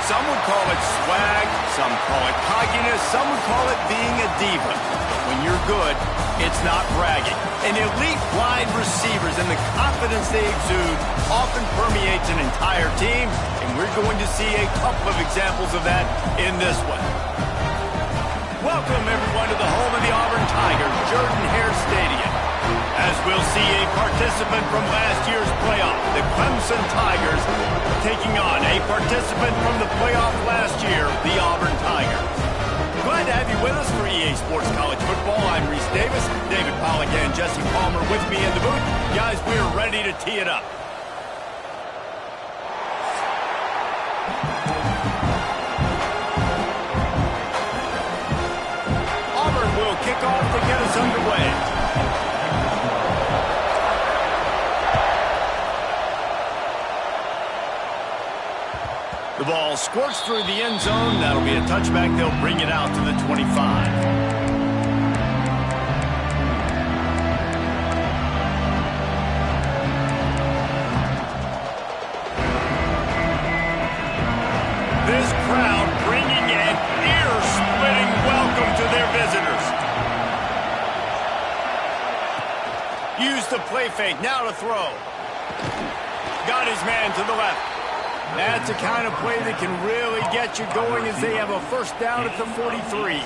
Some would call it swag, some call it cockiness, some would call it being a diva. But when you're good, it's not bragging. And elite wide receivers and the confidence they exude often permeates an entire team, and we're going to see a couple of examples of that in this one. Welcome, everyone, to the home of the Auburn Tigers, Jordan-Hare Stadium. As we'll see a participant from last year's playoff, the Clemson Tigers, taking on a participant from the playoff last year, the Auburn Tigers. Glad to have you with us for EA Sports College Football. I'm Reese Davis, David Pollack and Jesse Palmer with me in the booth. Guys, we're ready to tee it up. Auburn will kick off to get us underway. The ball squirts through the end zone. That'll be a touchback. They'll bring it out to the 25. This crowd bringing an ear-splitting welcome to their visitors. Use the play fake. Now to throw. Got his man to the left. That's the kind of play that can really get you going as they have a first down at the 43.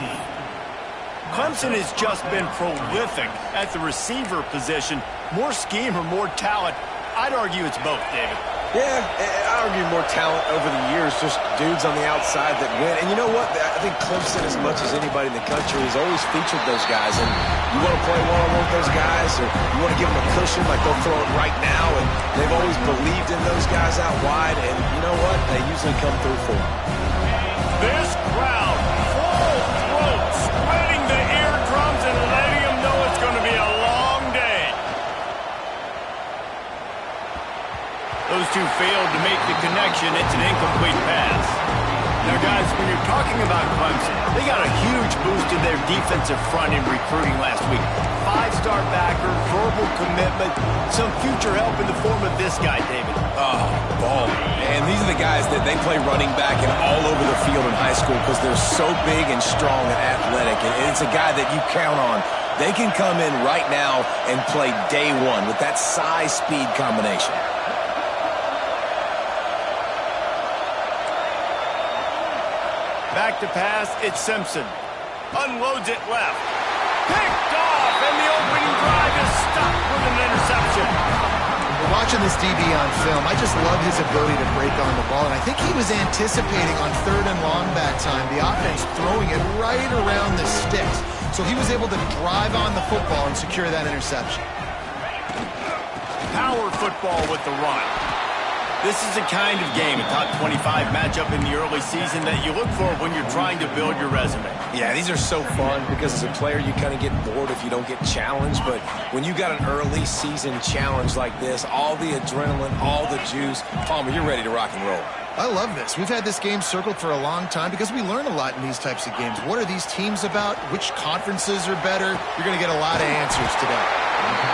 Clemson has just been prolific at the receiver position. More scheme or more talent? I'd argue it's both, David. Yeah, I argue more talent over the years, just dudes on the outside that win. And you know what? I think Clemson, as much as anybody in the country, has always featured those guys. And you want to play one-on-one with those guys, or you want to give them a cushion like they'll throw it right now. And they've always believed in those guys out wide. And you know what? They usually come through for them. This crowd, full throat, spreading the eardrums and letting them know it's going to be a long day. Those two failed to make the connection. It's an incomplete pass. Now, guys, when you're talking about Clemson, they got a huge boost in their defensive front in recruiting last week. Five-star backer, verbal commitment, some future help in the form of this guy, David. Oh, ball. And these are the guys that they play running back and all over the field in high school because they're so big and strong and athletic. And it's a guy that you count on. They can come in right now and play day one with that size-speed combination. Back to pass, it's Simpson. Unloads it left. Picked off, and the opening drive is stopped with an interception. Watching this DB on film, I just love his ability to break on the ball, and I think he was anticipating on third and long back time, the offense throwing it right around the sticks. So he was able to drive on the football and secure that interception. Power football with the run. This is the kind of game, a top 25 matchup in the early season that you look for when you're trying to build your resume. Yeah, these are so fun because as a player you kind of get bored if you don't get challenged, but when you got an early season challenge like this, all the adrenaline, all the juice, Palmer, you're ready to rock and roll. I love this. We've had this game circled for a long time because we learn a lot in these types of games. What are these teams about? Which conferences are better? You're going to get a lot of answers today.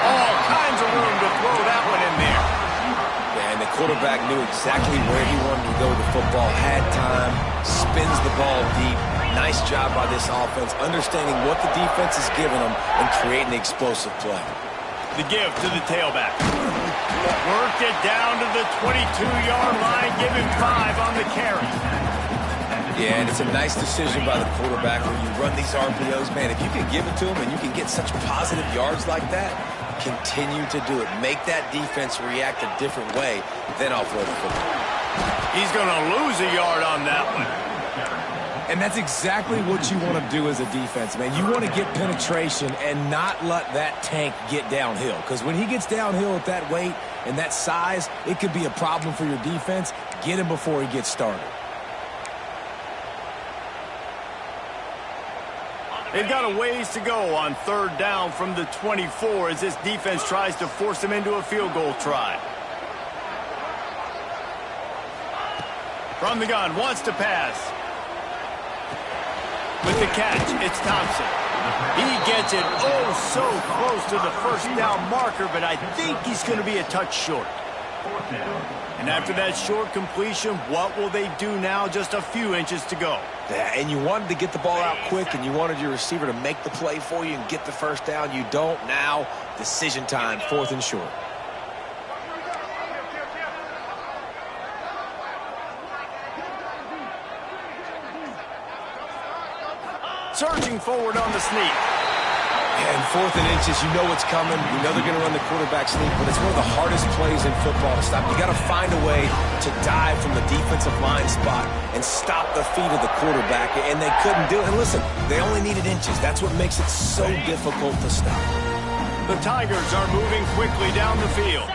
All kinds of room to throw that one in there. And the quarterback knew exactly where he wanted to go with the football, had time, spins the ball deep. Nice job by this offense, understanding what the defense is giving them and creating the explosive play. The give to the tailback. Worked it down to the 22-yard line, give him 5 on the carry. Yeah, and it's a nice decision by the quarterback when you run these RPOs. Man, if you can give it to him and you can get such positive yards like that, continue to do it. Make that defense react a different way, then I'll throw the football. He's going to lose a yard on that one. And that's exactly what you want to do as a defense, man. You want to get penetration and not let that tank get downhill. Because when he gets downhill at that weight and that size, it could be a problem for your defense. Get him before he gets started. They've got a ways to go on third down from the 24 as this defense tries to force them into a field goal try. From the gun, wants to pass. With the catch, it's Thompson. He gets it oh so close to the first down marker, but I think he's going to be a touch short. And after that short completion, what will they do now? Just a few inches to go. Yeah, and you wanted to get the ball out quick, and you wanted your receiver to make the play for you and get the first down. You don't now. Decision time, 4th and short. Surging forward on the sneak. And 4th and inches, you know what's coming. You know they're going to run the quarterback sneak, but it's one of the hardest plays in football to stop. You got to find a way to dive from the defensive line spot and stop the feet of the quarterback, and they couldn't do it. And listen, they only needed inches. That's what makes it so difficult to stop. The Tigers are moving quickly down the field.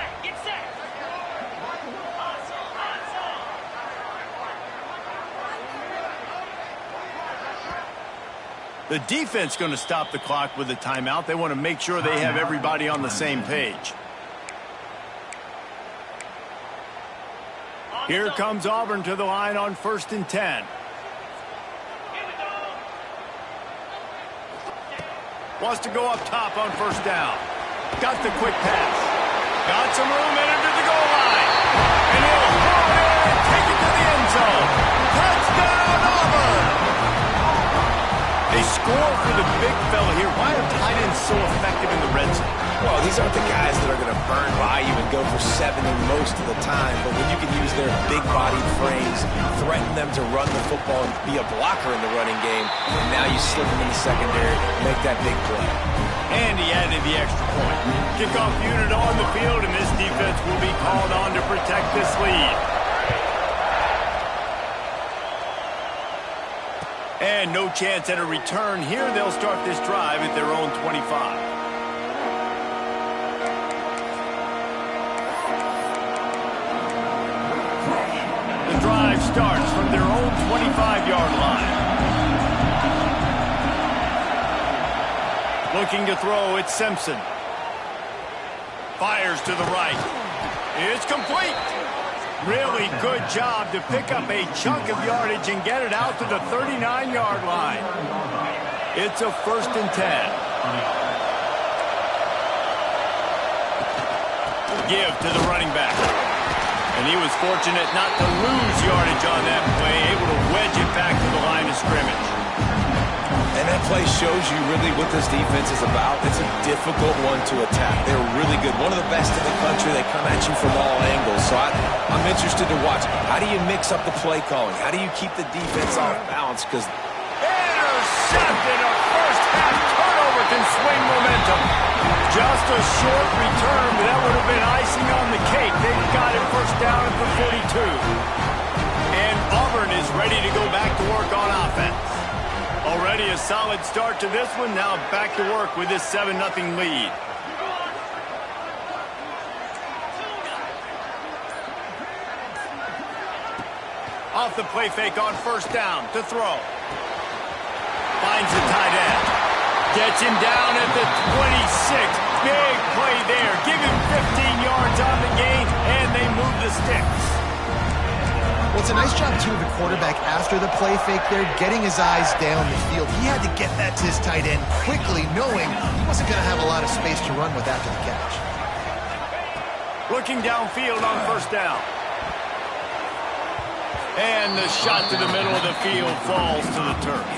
The defense going to stop the clock with a timeout. They want to make sure they have everybody on the same page. Here comes Auburn to the line on 1st and 10. Wants to go up top on 1st down. Got the quick pass. Got some room in into the goal line. And he'll throw it in and take it to the end zone. Touchdown, Auburn! They score for the big fella here. Why are tight ends so effective in the red zone? Well, these aren't the guys that are going to burn by you and go for 70 most of the time, but when you can use their big-bodied frames, threaten them to run the football and be a blocker in the running game, and now you slip them in the secondary, make that big play. And he added the extra point. Kickoff unit on the field, and this defense will be called on to protect this lead. And no chance at a return here. They'll start this drive at their own 25. The drive starts from their own 25-yard line. Looking to throw, it's Simpson. Fires to the right. It's complete. Really good job to pick up a chunk of yardage and get it out to the 39-yard line. It's a 1st and 10. Give to the running back. And he was fortunate not to lose yardage on that play, able to wedge it back to the line of scrimmage. And that play shows you really what this defense is about. It's a difficult one to attack. They're really good. One of the best in the country. They come at you from all angles. So I'm interested to watch. How do you mix up the play calling? How do you keep the defense off balance? Because intercepted, a first-half turnover can swing momentum. Just a short return, but that would have been icing on the cake. They've got it 1st down at the 42. And Auburn is ready to go back to work on offense. Already a solid start to this one. Now back to work with this 7-0 lead. Off the play fake on 1st down to throw. Finds the tight end. Gets him down at the 26. Big play there. Give him 15 yards on the gain, and they move the sticks. Well, it's a nice job, too, of the quarterback after the play fake there, getting his eyes down the field. He had to get that to his tight end quickly, knowing he wasn't going to have a lot of space to run with after the catch. Looking downfield on 1st down. And the shot to the middle of the field falls to the turf.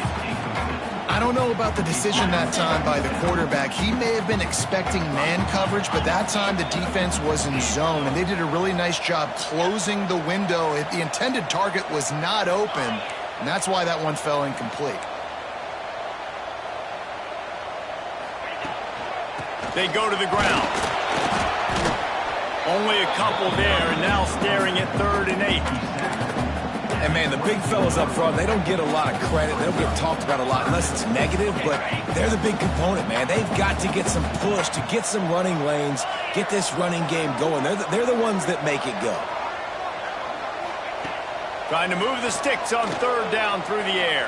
I don't know about the decision that time by the quarterback. He may have been expecting man coverage, but that time the defense was in zone, and they did a really nice job closing the window. The intended target was not open, and that's why that one fell incomplete. They go to the ground. Only a couple there, and now staring at 3rd and 8. And, man, the big fellas up front, they don't get a lot of credit. They don't get talked about a lot unless it's negative, but they're the big component, man. They've got to get some push, to get some running lanes, get this running game going. They're the ones that make it go. Trying to move the sticks on 3rd down through the air.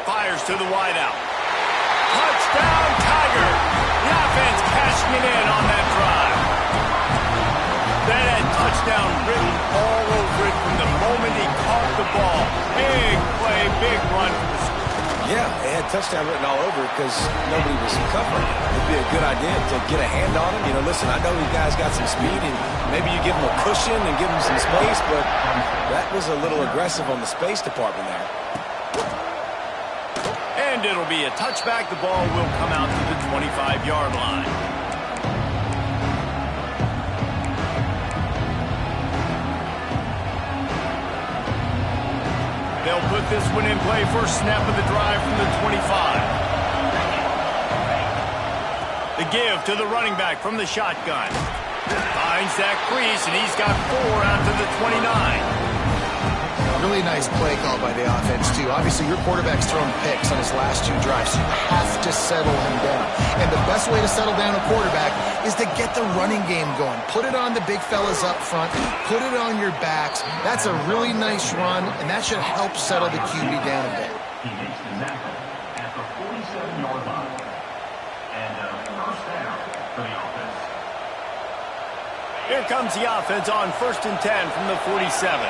Fires to the wideout. Touchdown, Tiger! The offense cashing it in on that drive. That had touchdown written all over it from the moment he caught the ball. Big play, big run for the score. Yeah, it had touchdown written all over it because nobody was covering it. It'd be a good idea to get a hand on him. You know, listen, I know you guys got some speed, and maybe you give him a cushion and give him some space, but that was a little aggressive on the space department there. And it'll be a touchback. The ball will come out to the 25-yard line. They'll put this one in play. First snap of the drive from the 25. The give to the running back from the shotgun. Finds that crease, and he's got 4 out to the 29. Really nice play call by the offense, too. Obviously, your quarterback's thrown picks on his last 2 drives, so you have to settle him down. And the best way to settle down a quarterback is to get the running game going. Put it on the big fellas up front. Put it on your backs. That's a really nice run, and that should help settle the QB down a bit. He makes the tackle at the 47-yard line. And first down for the offense. Here comes the offense on 1st and 10 from the 47.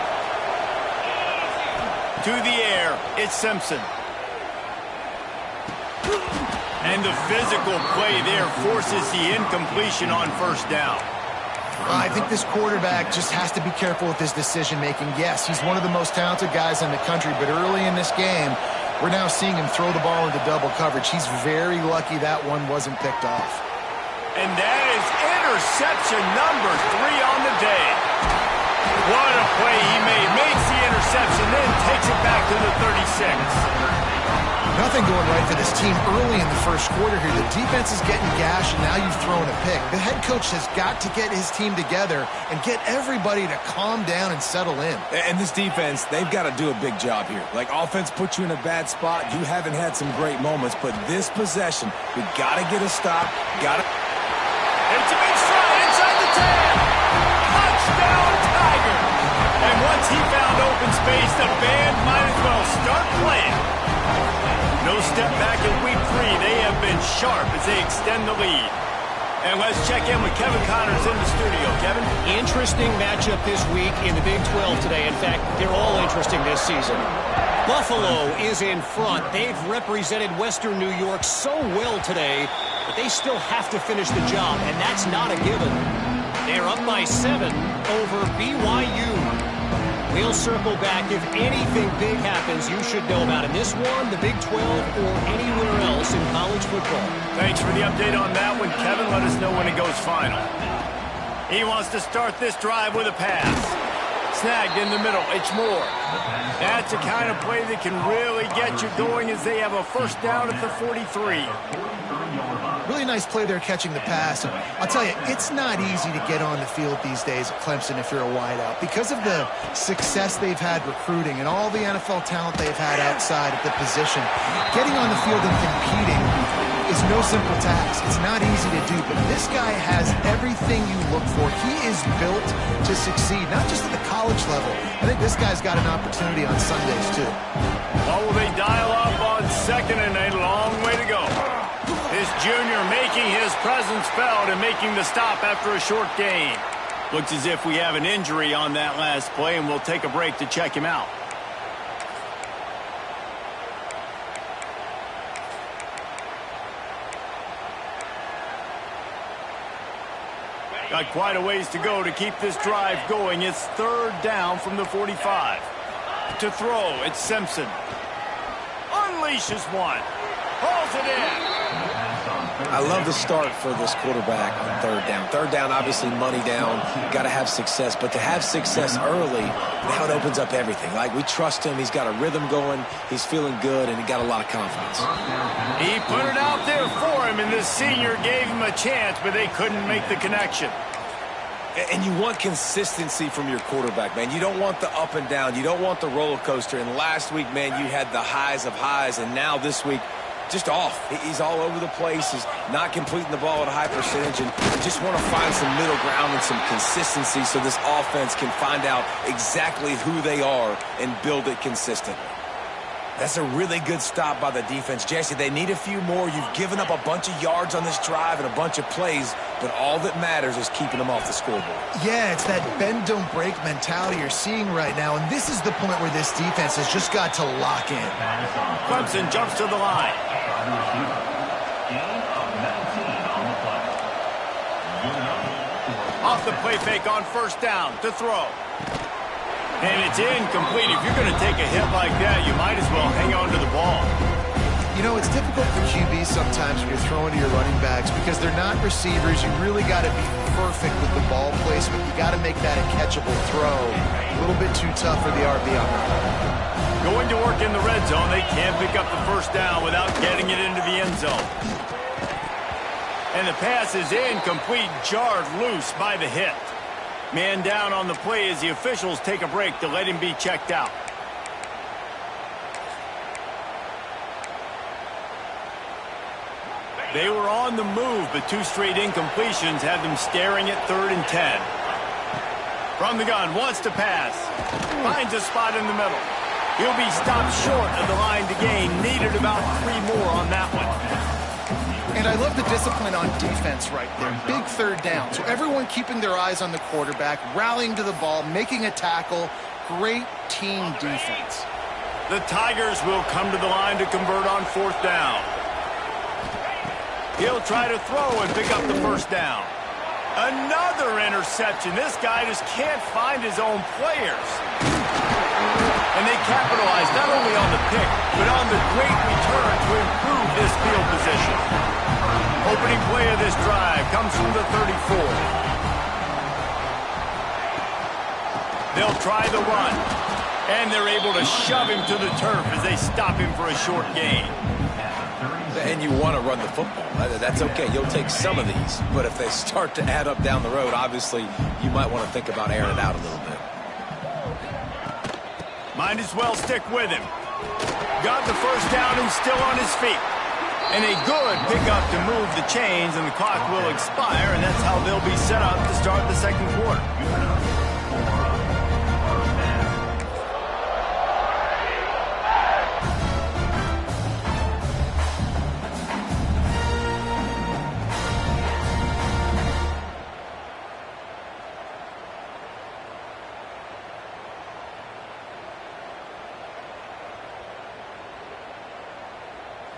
To the air, it's Simpson. And the physical play there forces the incompletion on 1st down. I think this quarterback just has to be careful with his decision-making. Yes, he's one of the most talented guys in the country, but early in this game, we're now seeing him throw the ball into double coverage. He's very lucky that one wasn't picked off. And that is interception number 3 on the day. What a play he made. Makes the interception, then takes it back to the 36. Nothing going right for this team early in the first quarter here. The defense is getting gashed, and now you've thrown a pick. The head coach has got to get his team together and get everybody to calm down and settle in. And this defense, they've got to do a big job here. Like, offense put you in a bad spot. You haven't had some great moments, but this possession, we got to get a stop. Got to. It's a big stride inside the 10. Touchdown, Tiger. And once he found open space, the band might as well start playing. No step back in week 3. They have been sharp as they extend the lead. And let's check in with Kevin Connors in the studio. Kevin? Interesting matchup this week in the Big 12 today. In fact, they're all interesting this season. Buffalo is in front. They've represented Western New York so well today, but they still have to finish the job, and that's not a given. They're up by 7 over BYU. We'll circle back. If anything big happens, you should know about it. This one, the Big 12, or anywhere else in college football. Thanks for the update on that one, Kevin. Let us know when it goes final. He wants to start this drive with a pass. Snagged in the middle. It's Moore. That's the kind of play that can really get you going as they have a 1st down at the 43. Really nice play there catching the pass. And I'll tell you, it's not easy to get on the field these days at Clemson if you're a wideout. Because of the success they've had recruiting and all the NFL talent they've had outside at the position, getting on the field and competing is no simple task. It's not easy to do, but this guy has everything you look for. He is built to succeed, not just at the college level. I think this guy's got an opportunity on Sundays, too. What will they dial up on 2nd and a long way to go? This junior making his presence felt and making the stop after a short gain. Looks as if we have an injury on that last play, and we'll take a break to check him out. Got quite a ways to go to keep this drive going. It's 3rd down from the 45. To throw, it's Simpson. Unleashes one. Pulls it in. I love the start for this quarterback on 3rd down. 3rd down, obviously money down. Got to have success. But to have success early, now it opens up everything. Like, we trust him. He's got a rhythm going. He's feeling good, and he got a lot of confidence. He put it out there for him, and the senior gave him a chance, but they couldn't make the connection. And you want consistency from your quarterback, man. You don't want the up and down. You don't want the roller coaster. And last week, man, you had the highs of highs, and now this week, just off. He's all over the place. He's not completing the ball at a high percentage, and you just want to find some middle ground and some consistency so this offense can find out exactly who they are and build it consistently. That's a really good stop by the defense. Jesse, they need a few more. You've given up a bunch of yards on this drive and a bunch of plays, but all that matters is keeping them off the scoreboard. Yeah, it's that bend, don't break mentality you're seeing right now, and this is the point where this defense has just got to lock in. Clemson jumps to the line. Off the play fake on first down to throw. And it's incomplete. If you're going to take a hit like that, you might as well hang on to the ball. You know, it's difficult for QBs sometimes when you're throwing to your running backs because they're not receivers. You really got to be perfect with the ball placement. You got to make that a catchable throw. A little bit too tough for the RB on that. Going to work in the red zone, they can't pick up the first down without getting it into the end zone. And the pass is incomplete, jarred loose by the hit. Man down on the play as the officials take a break to let him be checked out. They were on the move, but two straight incompletions had them staring at 3rd and 10. From the gun, wants to pass. Finds a spot in the middle. He'll be stopped short of the line to gain. Needed about 3 more on that one. And I love the discipline on defense right there. Big 3rd down. So everyone keeping their eyes on the quarterback, rallying to the ball, making a tackle. Great team defense. The Tigers will come to the line to convert on 4th down. He'll try to throw and pick up the first down. Another interception. This guy just can't find his own players. And they capitalize not only on the pick, but on the great return to improve this field position. Opening play of this drive comes from the 34. They'll try the run, and they're able to shove him to the turf as they stop him for a short gain. And you want to run the football. That's okay. You'll take some of these. But if they start to add up down the road, obviously, you might want to think about airing it out a little bit. Might as well stick with him. Got the first down and still on his feet. And a good pickup to move the chains, and the clock will expire, and that's how they'll be set up to start the second quarter.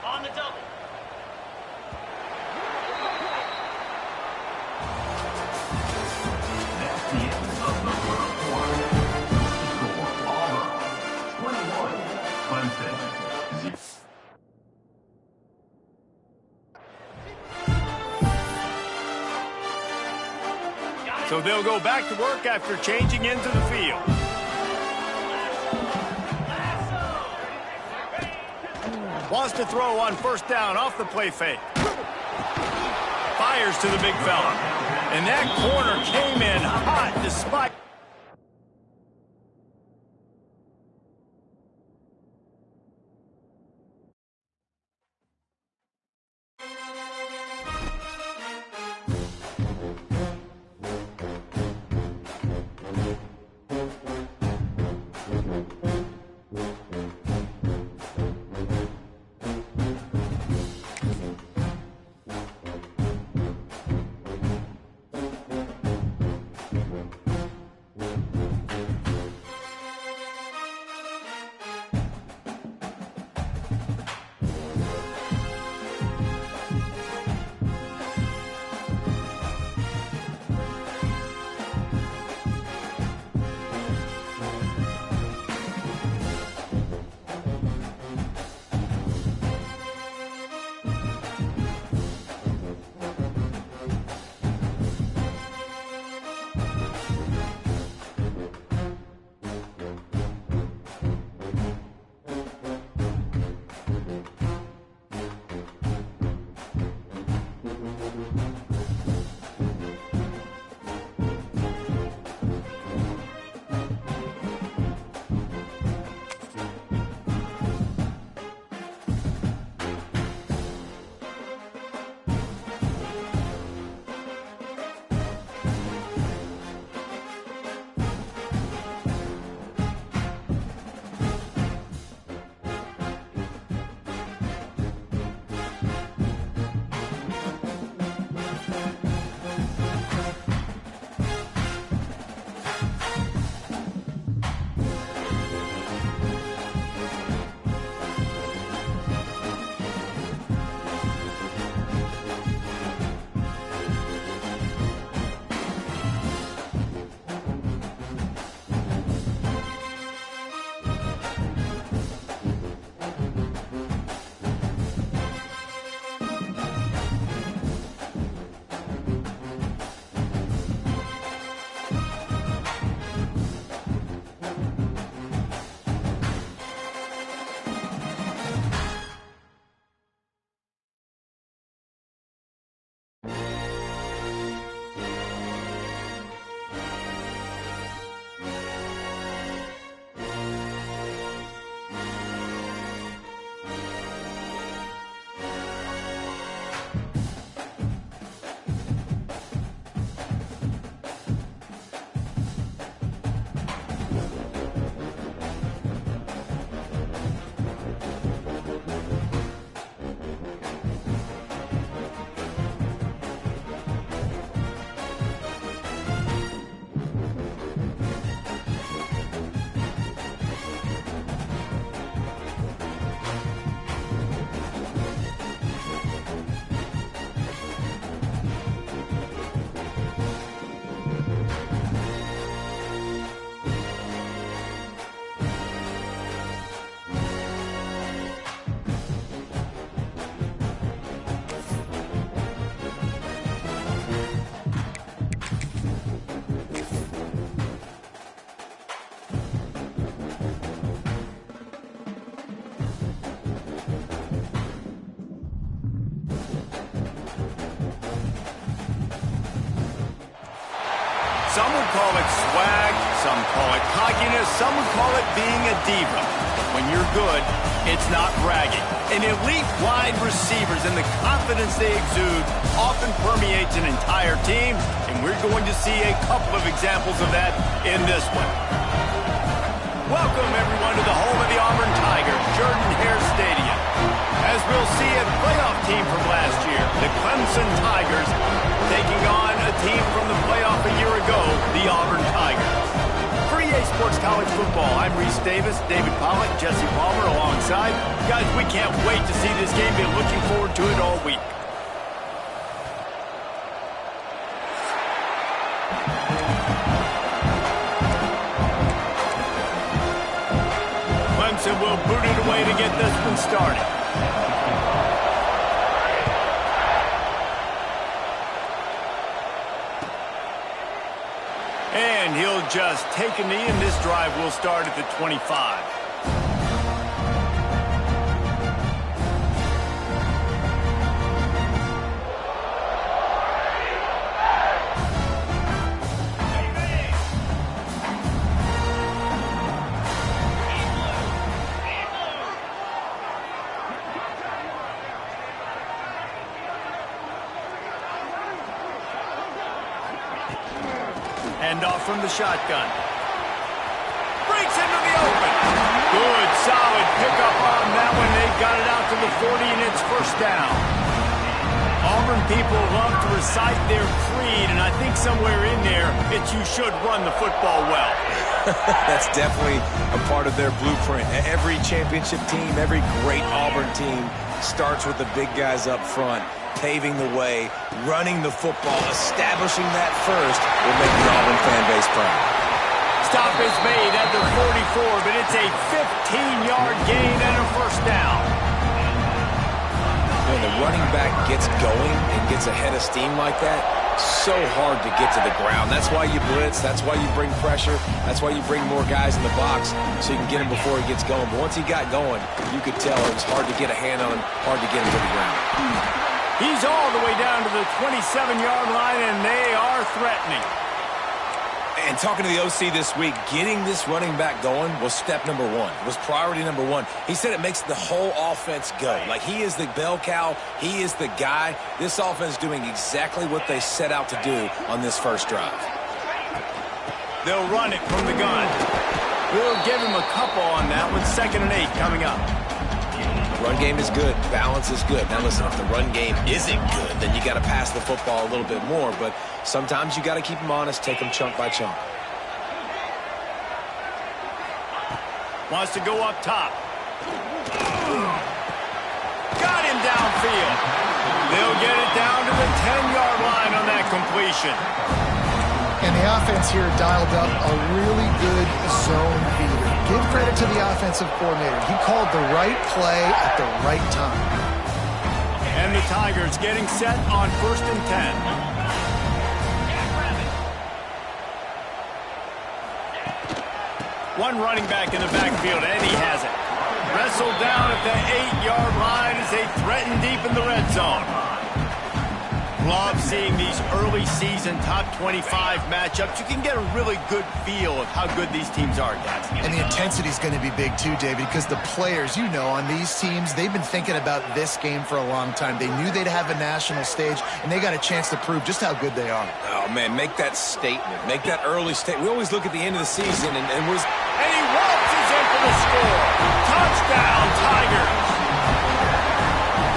On the double. That's the end of the first quarter. Score Auburn 21, Clemson 0. So they'll go back to work after changing into the field. Wants to throw on first down off the play fake. Fires to the big fella. And that corner came in hot despite... Some would call it swag, some call it cockiness, some would call it being a diva. But when you're good, it's not bragging. And elite wide receivers and the confidence they exude often permeates an entire team, and we're going to see a couple of examples of that in this one. Welcome, everyone, to the home of the Auburn Tigers, Jordan-Hare Stadium. As we'll see, a playoff team from last year, the Clemson Tigers, taking on a team from the playoff a year ago, the Auburn Tigers. For EA Sports College Football, I'm Reese Davis, David Pollack, Jesse Palmer alongside. Guys, we can't wait to see this game. Been looking forward to it all week. Clemson will boot it away to get this one started. And he'll just take a knee, and this drive will start at the 25. Hand off from the shotgun. Breaks into the open. Good, solid pickup on that one. They got it out to the 40, and it's first down. Auburn people love to recite their creed, and I think somewhere in there, it's you should run the football well. That's definitely a part of their blueprint. Every championship team, every great Auburn team starts with the big guys up front, paving the way, running the football, establishing that first will make the Auburn fan base proud. Stop is made at the 44, but it's a 15-yard gain and a first down. When the running back gets going and gets ahead of steam like that, so hard to get to the ground. That's why you blitz. That's why you bring pressure. That's why you bring more guys in the box so you can get him before he gets going. But once he got going, you could tell it was hard to get a hand on him, hard to get him to the ground. He's all the way down to the 27-yard line, and they are threatening. And talking to the OC this week, getting this running back going was step number one, was priority number one. He said it makes the whole offense go. Like, he is the bell cow. He is the guy. This offense is doing exactly what they set out to do on this first drive. They'll run it from the gun. We'll give him a couple on that with 2nd and 8 coming up. Run game is good. Balance is good. Now, listen, if the run game isn't good, then you got to pass the football a little bit more. But sometimes you got to keep them honest, take them chunk by chunk. Wants to go up top. Got him downfield. They'll get it down to the 10-yard line on that completion. And the offense here dialed up a really good zone beater. Give credit to the offensive coordinator. He called the right play at the right time. And the Tigers getting set on 1st and 10. One running back in the backfield, and he has it. Wrestled down at the 8-yard line as they threaten deep in the red zone. Love seeing these early season top 25 matchups. You can get a really good feel of how good these teams are, guys. And the intensity is going to be big too, David, because the players, you know, on these teams, they've been thinking about this game for a long time. They knew they'd have a national stage, and they got a chance to prove just how good they are. Oh, man, make that statement. Make that early statement. We always look at the end of the season, and he waltzes in for the score. Touchdown, Tigers.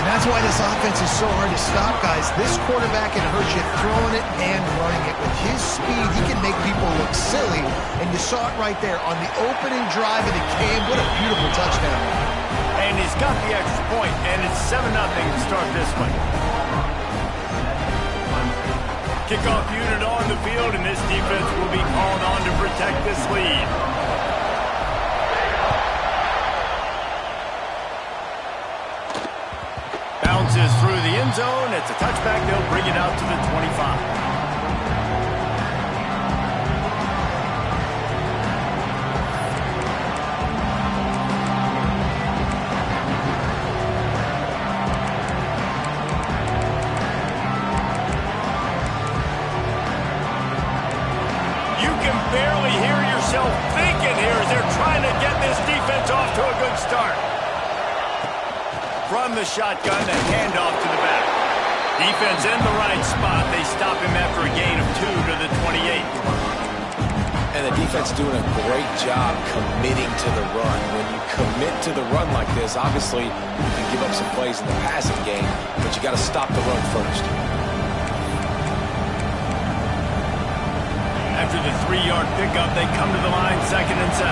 And that's why this offense is so hard to stop, guys. This quarterback can hurt you throwing it and running it. With his speed, he can make people look silly. And you saw it right there on the opening drive of the game. What a beautiful touchdown. And he's got the extra point, and it's 7-0 to start this one. Kickoff unit on the field, and this defense will be called on to protect this lead. Bounces through the end zone. It's a touchback. They'll bring it out to the 25. can barely hear yourself thinking here as they're trying to get this defense off to a good start. From the shotgun, the handoff to the back. Defense in the right spot. They stop him after a gain of 2 to the 28. And the defense doing a great job committing to the run. When you commit to the run like this, obviously you can give up some plays in the passing game, but you got to stop the run first. After the 3-yard pickup, they come to the line, 2nd and 7.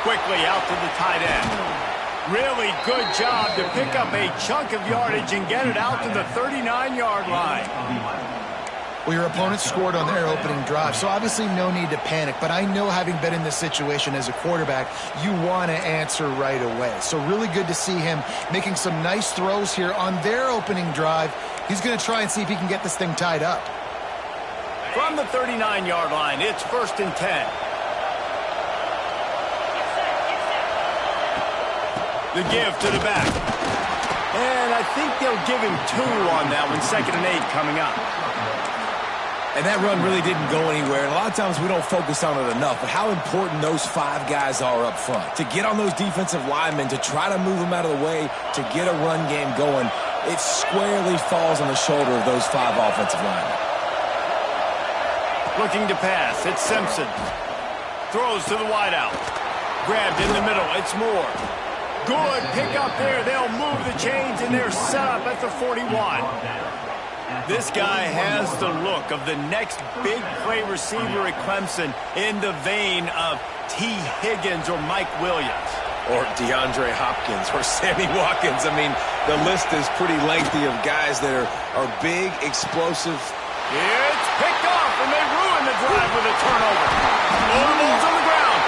Quickly out to the tight end. Really good job to pick up a chunk of yardage and get it out to the 39-yard line. Well, your opponent scored on their opening drive, so obviously no need to panic. But I know, having been in this situation as a quarterback, you want to answer right away. So really good to see him making some nice throws here on their opening drive. He's going to try and see if he can get this thing tied up. From the 39-yard line, it's 1st and 10. The give to the back. And I think they'll give him 2 on that one. 2nd and 8 coming up. And that run really didn't go anywhere. And a lot of times we don't focus on it enough, but how important those 5 guys are up front. To get on those defensive linemen, to try to move them out of the way, to get a run game going, it squarely falls on the shoulder of those 5 offensive linemen. Looking to pass. It's Simpson. Throws to the wideout. Grabbed in the middle. It's Moore. Good pick up there. They'll move the chains, and they're set up at the 41. This guy has the look of the next big play receiver at Clemson, in the vein of T. Higgins or Mike Williams. Or DeAndre Hopkins or Sammy Watkins. I mean, the list is pretty lengthy of guys that are big, explosive. It's picked off, and they ruin the drive with a turnover. Oh, the ball's on the ground.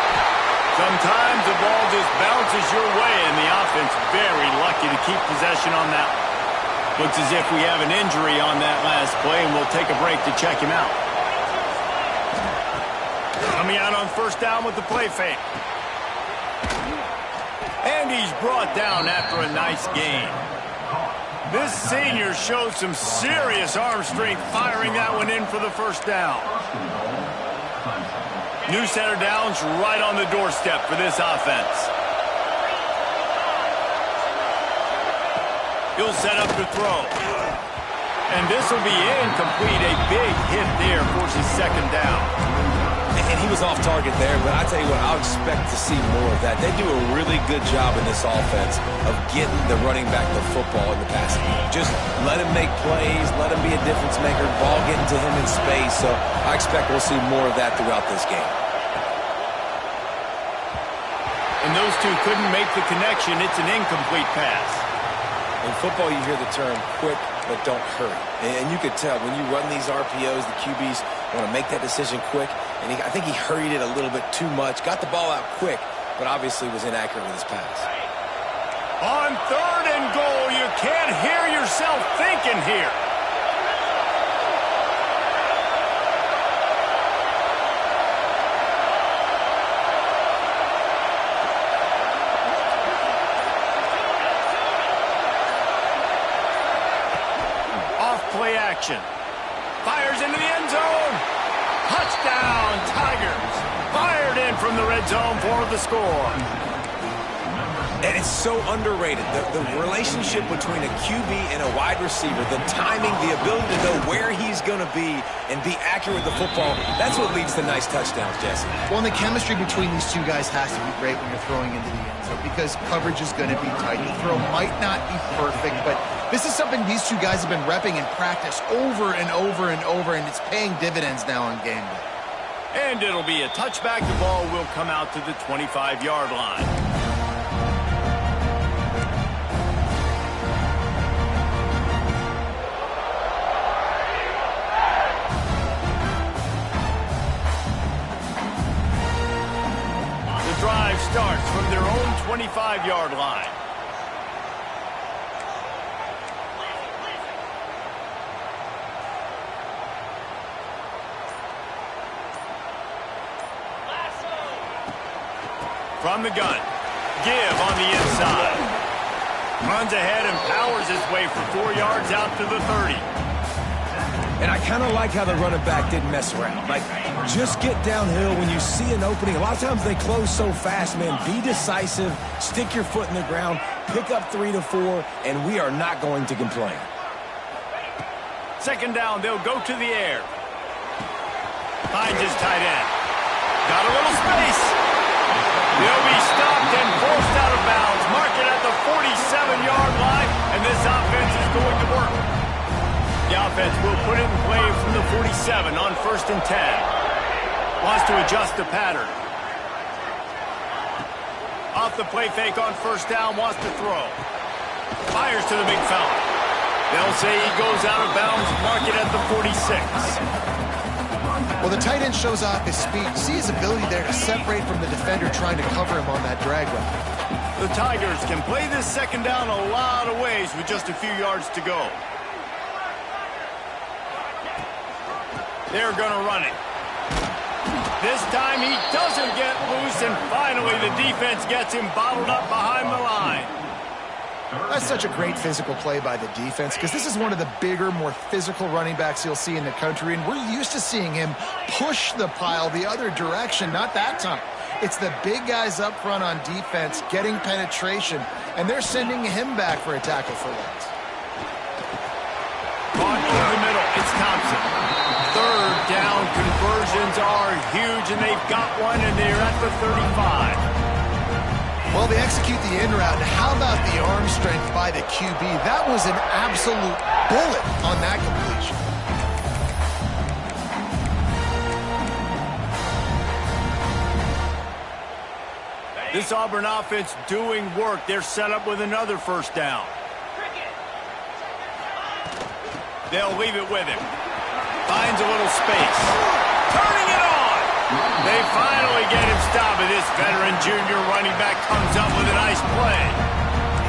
Sometimes the ball just bounces your way, and the offense very lucky to keep possession on that one. Looks as if we have an injury on that last play, and we'll take a break to check him out. Coming out on 1st down with the play fake. And he's brought down after a nice gain. This senior showed some serious arm strength firing that one in for the 1st down. New center downs right on the doorstep for this offense. He'll set up to throw. And this will be incomplete. A big hit there forces 2nd down. And he was off target there, but I tell you what, I'll expect to see more of that. They do a really good job in this offense of getting the running back the football in the passing game. Just let him make plays, let him be a difference maker, ball getting to him in space. So I expect we'll see more of that throughout this game. And those two couldn't make the connection. It's an incomplete pass. In football, you hear the term quick, but don't hurry. And you could tell when you run these RPOs, the QBs want to make that decision quick. And I think he hurried it a little bit too much. Got the ball out quick, but obviously was inaccurate with his pass. On 3rd and goal, you can't hear yourself thinking here. Play action. Fires into the end zone. Touchdown, Tigers. Fired in from the red zone for the score. And it's so underrated. The relationship between a QB and a wide receiver, the timing, the ability to know where he's going to be and be accurate with the football, that's what leads to nice touchdowns, Jesse. Well, and the chemistry between these 2 guys has to be great when you're throwing into the end zone, because coverage is going to be tight. The throw might not be perfect, but this is something these 2 guys have been repping in practice over and over and over, and it's paying dividends now on game day. And it'll be a touchback. The ball will come out to the 25-yard line. The drive starts from their own 25-yard line. From the gun. Give on the inside. Runs ahead and powers his way for 4 yards out to the 30. And I kind of like how the running back didn't mess around. Like, just get downhill when you see an opening. A lot of times they close so fast, man. Be decisive, stick your foot in the ground, pick up 3 to 4, and we are not going to complain. Second down, they'll go to the air. Finds his tight end. Got a little space. They'll be stopped and forced out of bounds. Mark it at the 47-yard line, and this offense is going to work. The offense will put it in play from the 47 on 1st and 10. Wants to adjust the pattern. Off the play fake on 1st down, wants to throw. Fires to the big fella. They'll say he goes out of bounds, mark it at the 46. Well, the tight end shows off his speed. You see his ability there to separate from the defender trying to cover him on that drag route. The Tigers can play this second down a lot of ways with just a few yards to go. They're going to run it. This time he doesn't get loose, and finally the defense gets him bottled up behind the line. That's such a great physical play by the defense because this is one of the bigger, more physical running backs you'll see in the country, and we're used to seeing him push the pile the other direction. Not that time. It's the big guys up front on defense getting penetration, and they're sending him back for a tackle for loss. Caught in the middle, it's Thompson. Third down conversions are huge, and they've got one, and they're at the 35. Well, they execute the in route. How about the arm strength by the QB? That was an absolute bullet on that completion. This Auburn offense doing work. They're set up with another 1st down. They'll leave it with him. Finds a little space. Turning it on. They finally get him stopped, and this veteran junior running back comes up with a nice play.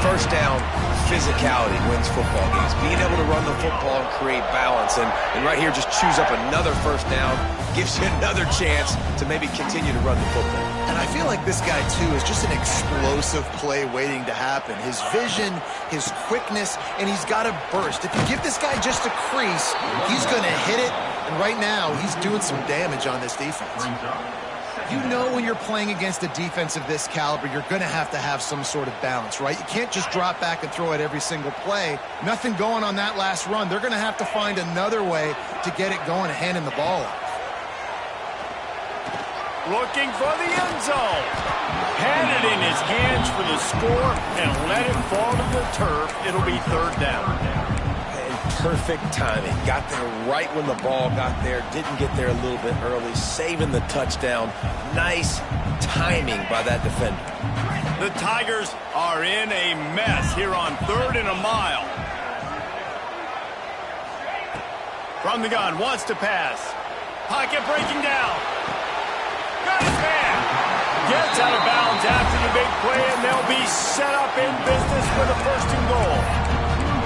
1st down, physicality wins football games. Being able to run the football and create balance. And right here, just choose up another 1st down. Gives you another chance to maybe continue to run the football. And I feel like this guy, too, is just an explosive play waiting to happen. His vision, his quickness, and he's got a burst. If you give this guy just a crease, he's going to hit it. And right now, he's doing some damage on this defense. You know when you're playing against a defense of this caliber, you're going to have some sort of balance, right? You can't just drop back and throw it every single play. Nothing going on that last run. They're going to have to find another way to get it going and handing the ball off. Looking for the end zone. Had it in his hands for the score and let it fall to the turf. It'll be 3rd down. And perfect timing. Got there right when the ball got there. Didn't get there a little bit early. Saving the touchdown. Nice timing by that defender. The Tigers are in a mess here on 3rd and a mile. From the gun, wants to pass. Pocket breaking down. Got his man. Gets out of bounds after the big play, and they'll be set up in business for the 1st and goal.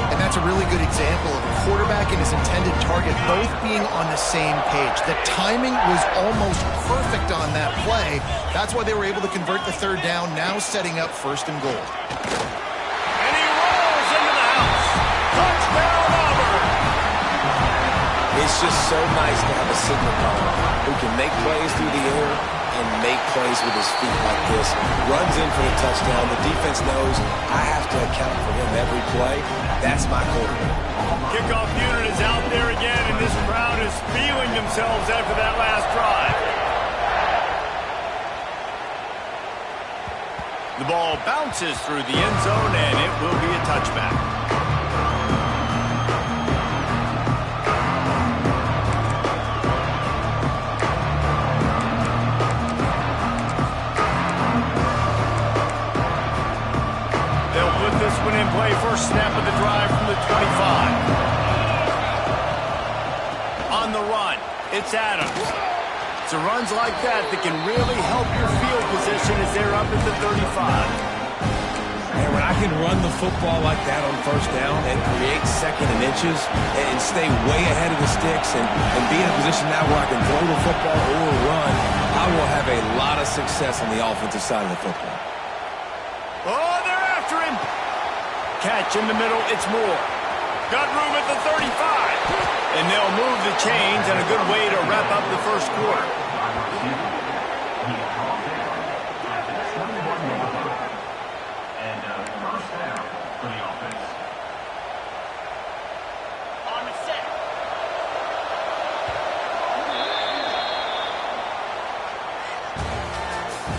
And that's a really good example of a quarterback and his intended target both being on the same page. The timing was almost perfect on that play. That's why they were able to convert the 3rd down, now setting up 1st and goal. And he rolls into the house. Touchdown, Auburn. It's just so nice to have a signal caller who can make plays through the air and make plays with his feet like this. Runs in for the touchdown. The defense knows I have to account for him every play. That's my quarterback. Kickoff unit is out there again, and this crowd is feeling themselves after that last drive. The ball bounces through the end zone, and it will be a touchback. This one in play, first snap of the drive from the 25. On the run, it's Adams. It's the runs like that that can really help your field position as they're up at the 35. And when I can run the football like that on 1st down and create 2nd and inches and stay way ahead of the sticks and be in a position now where I can throw the football or run, I will have a lot of success on the offensive side of the football. Oh, they're after him. Catch in the middle, it's Moore. Got room at the 35. And they'll move the chains, and a good way to wrap up the first quarter. And first down for the offense. On the set.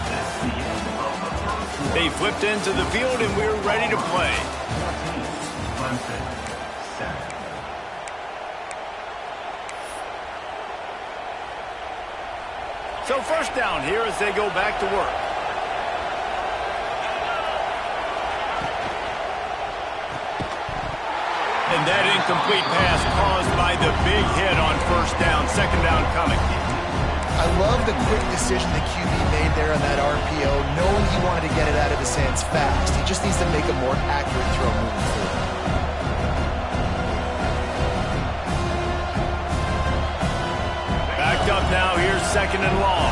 That's the end of the first. They flipped into the field, and we're ready to play. Clemson, 7. So first down here as they go back to work. And that incomplete pass caused by the big hit on first down. Second down coming. I love the quick decision the QB made there on that RPO, knowing he wanted to get it out of his hands fast. He just needs to make a more accurate throw moving forward. Backed up now. Here's second and long.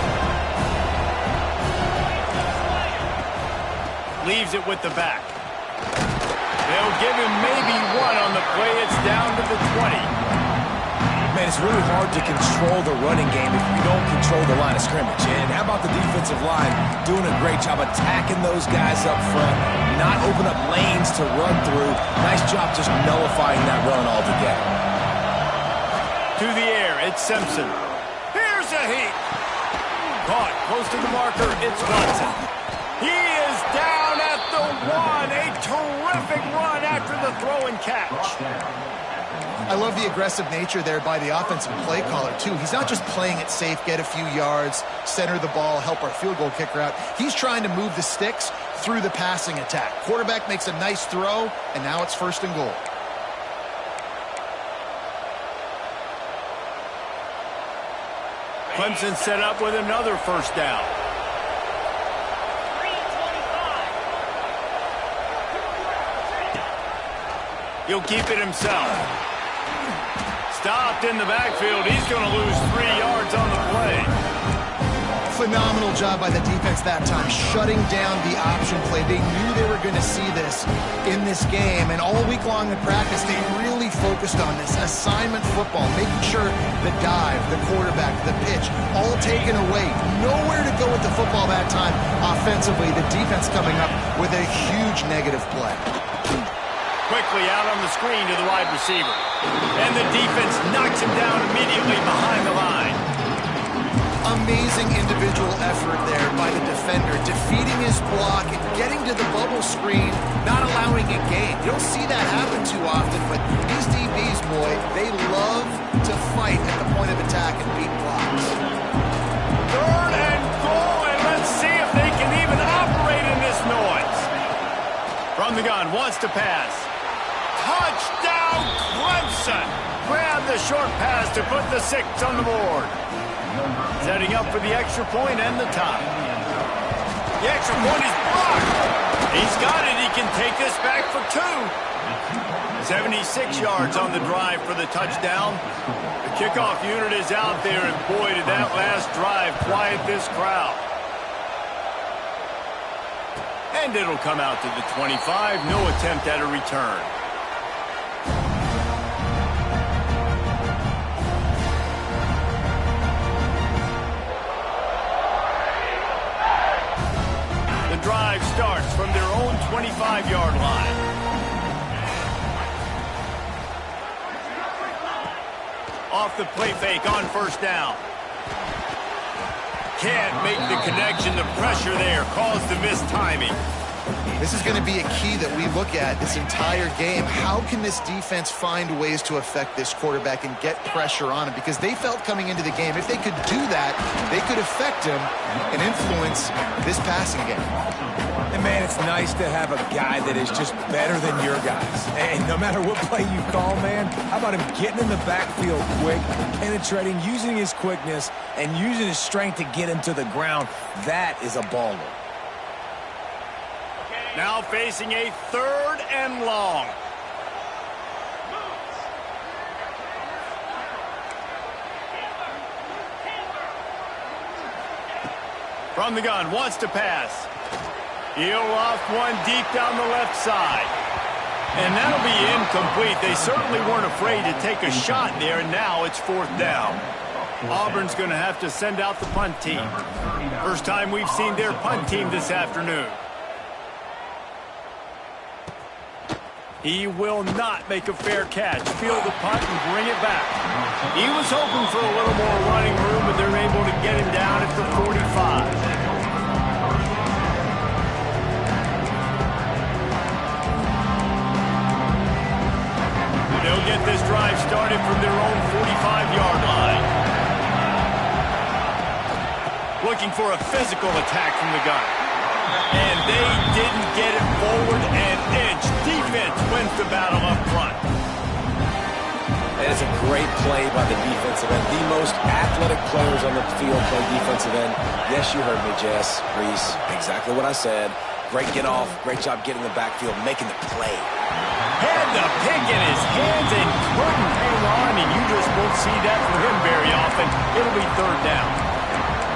Leaves it with the back. They'll give him maybe one on the play. It's down to the 20. Man, it's really hard to control the running game if you don't control the line of scrimmage. And how about the defensive line doing a great job attacking those guys up front, not open up lanes to run through. Nice job just nullifying that run altogether. To the air, it's Simpson. Here's a heat. Caught close to the marker, it's Watson. He is down at the 1. A terrific run after the throw and catch. I love the aggressive nature there by the offensive play caller, too. He's not just playing it safe, get a few yards, center the ball, help our field goal kicker out. He's trying to move the sticks through the passing attack. Quarterback makes a nice throw, and now it's first and goal. Clemson set up with another first down. 3:25. He'll keep it himself. Stopped in the backfield. He's going to lose 3 yards on the play. Phenomenal job by the defense that time, shutting down the option play. They knew they were going to see this in this game, and all week long in practice, they really focused on this assignment football, making sure the dive, the quarterback, the pitch, all taken away. Nowhere to go with the football that time offensively. The defense coming up with a huge negative play. Quickly out on the screen to the wide receiver. And the defense knocks him down immediately behind the line. Amazing individual effort there by the defender, defeating his block and getting to the bubble screen, not allowing a gain. You don't see that happen too often, but these DBs, boy, they love to fight at the point of attack and beat blocks. Third and goal, and let's see if they can even operate in this noise. From the gun, wants to pass. Touchdown, Clemson! Grab the short pass to put the 6 on the board. Setting up for the extra point and the tie. The extra point is blocked. He's got it. He can take this back for 2. 76 yards on the drive for the touchdown. The kickoff unit is out there, and boy, did that last drive quiet this crowd. And it'll come out to the 25. No attempt at a return. The drive starts from their own 25-yard line. Off the play fake on first down. Can't make the connection. The pressure there caused the missed timing. This is going to be a key that we look at this entire game. How can this defense find ways to affect this quarterback and get pressure on him? Because they felt coming into the game, if they could do that, they could affect him and influence this passing game. And, man, it's nice to have a guy that is just better than your guys. And no matter what play you call, man, how about him getting in the backfield quick, penetrating, using his quickness, and using his strength to get him to the ground? That is a baller. Now facing a 3rd and long. From the gun, wants to pass. He'll loft one deep down the left side. And that'll be incomplete. They certainly weren't afraid to take a shot there, and now it's 4th down. Auburn's going to have to send out the punt team. First time we've seen their punt team this afternoon. He will not make a fair catch. Field the punt and bring it back. He was hoping for a little more running room, but they're able to get him down at the 45. They'll get this drive started from their own 45-yard line. Looking for a physical attack from the gun. And they didn't get it forward an inch. Defense wins the battle up front. And it's a great play by the defensive end. The most athletic players on the field play defensive end. Yes, you heard me, Jess, Reese. Exactly what I said. Great get off. Great job getting the backfield, making the play. Had the pick in his hands and couldn't hang on, and you just won't see that from him very often. It'll be 3rd down.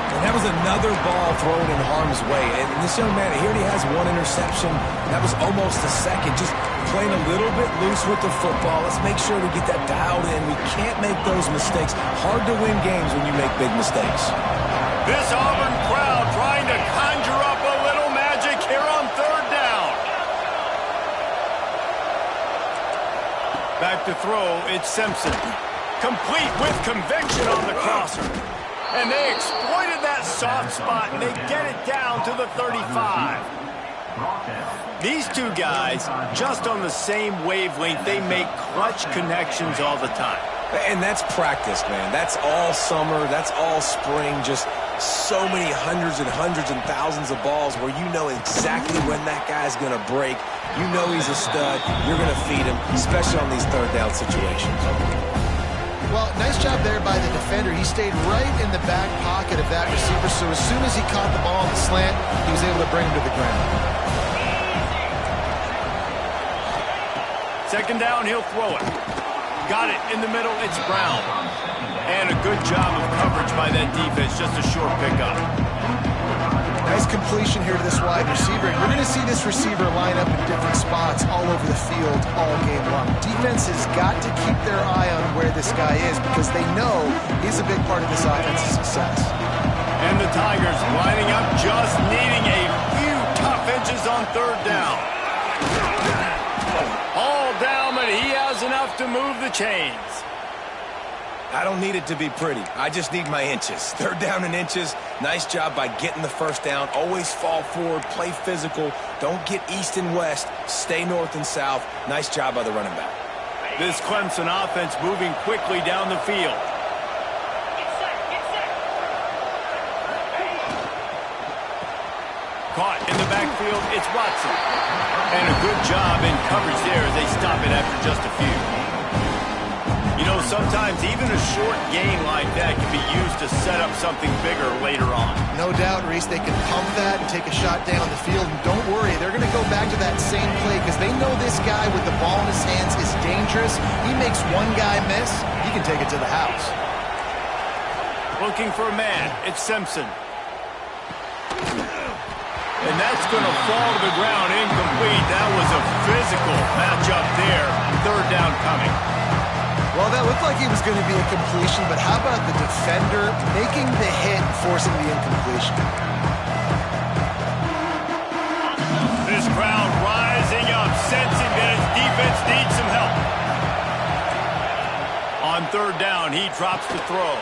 And that was another ball thrown in harm's way. And this young man, he already has 1 interception. That was almost a second. Just playing a little bit loose with the football. Let's make sure we get that dialed in. We can't make those mistakes. Hard to win games when you make big mistakes. This Auburn crowd trying to conjure up a little magic here on 3rd down. Back to throw, it's Simpson. Complete with conviction on the crosser. And they exploited that soft spot, and they get it down to the 35. These two guys, just on the same wavelength, they make clutch connections all the time. And that's practice, man. That's all summer. That's all spring. Just so many hundreds and thousands of balls where you know exactly when that guy's going to break. You know he's a stud. You're going to feed him, especially on these 3rd down situations. Well, nice job there by the defender. He stayed right in the back pocket of that receiver, so as soon as he caught the ball on the slant, he was able to bring him to the ground. 2nd down, he'll throw it. Got it in the middle, it's Brown. And a good job of coverage by that defense, just a short pickup. Nice completion here to this wide receiver. And we're going to see this receiver line up in different spots all over the field all game long. Defense has got to keep their eye on where this guy is because they know he's a big part of this offense's success. And the Tigers lining up, just needing a few tough inches on 3rd down. All down, but he has enough to move the chains. I don't need it to be pretty. I just need my inches. 3rd down in inches. Nice job by getting the 1st down. Always fall forward, play physical. Don't get east and west. Stay north and south. Nice job by the running back. This Clemson offense moving quickly down the field. Caught in the backfield, it's Watson. And a good job in coverage there as they stop it after just a few. You know, sometimes even a short gain like that can be used to set up something bigger later on. No doubt, Reese, they can pump that and take a shot down the field. And don't worry, they're going to go back to that same play because they know this guy with the ball in his hands is dangerous. He makes one guy miss, he can take it to the house. Looking for a man, it's Simpson. And that's going to fall to the ground incomplete. That was a physical matchup there. 3rd down coming. Well, that looked like he was going to be a completion, but how about the defender making the hit and forcing the incompletion? This crowd rising up, sensing that its defense needs some help. On 3rd down, he drops the throw.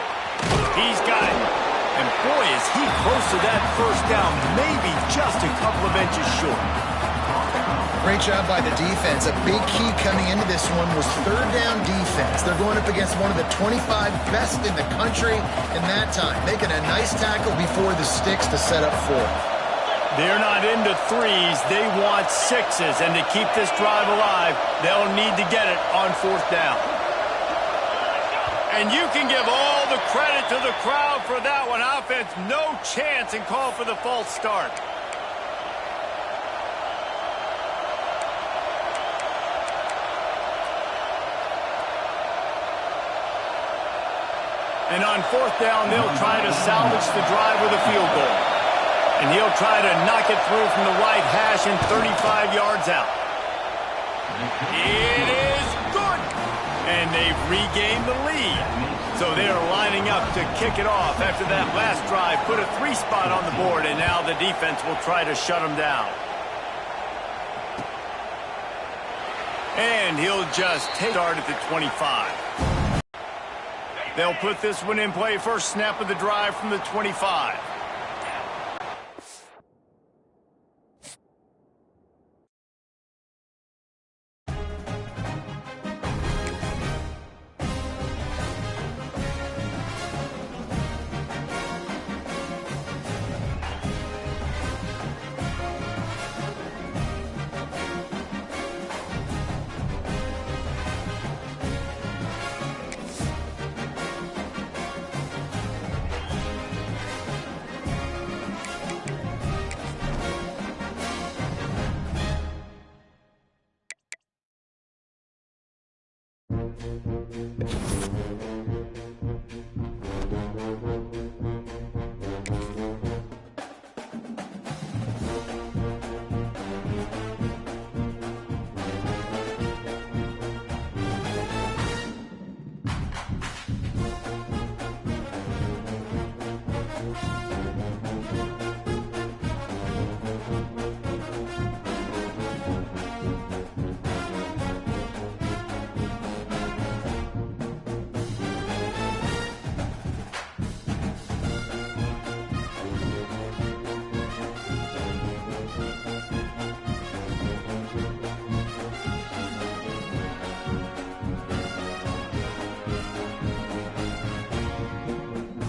He's got it. And boy, is he close to that 1st down, maybe just a couple of inches short. Great job by the defense. A big key coming into this one was 3rd down defense. They're going up against one of the 25 best in the country in that time, making a nice tackle before the sticks to set up 4th. They're not into 3s, they want 6s, and to keep this drive alive, they'll need to get it on 4th down. And you can give all the credit to the crowd for that one. Offense, no chance, and call for the false start. And on 4th down, they'll try to salvage the drive with a field goal. And he'll try to knock it through from the right hash and 35 yards out. It is good. And they've regained the lead. So they're lining up to kick it off after that last drive. Put a 3-spot on the board, and now the defense will try to shut them down. And he'll just take start at the 25. They'll put this one in play first snap of the drive from the 25.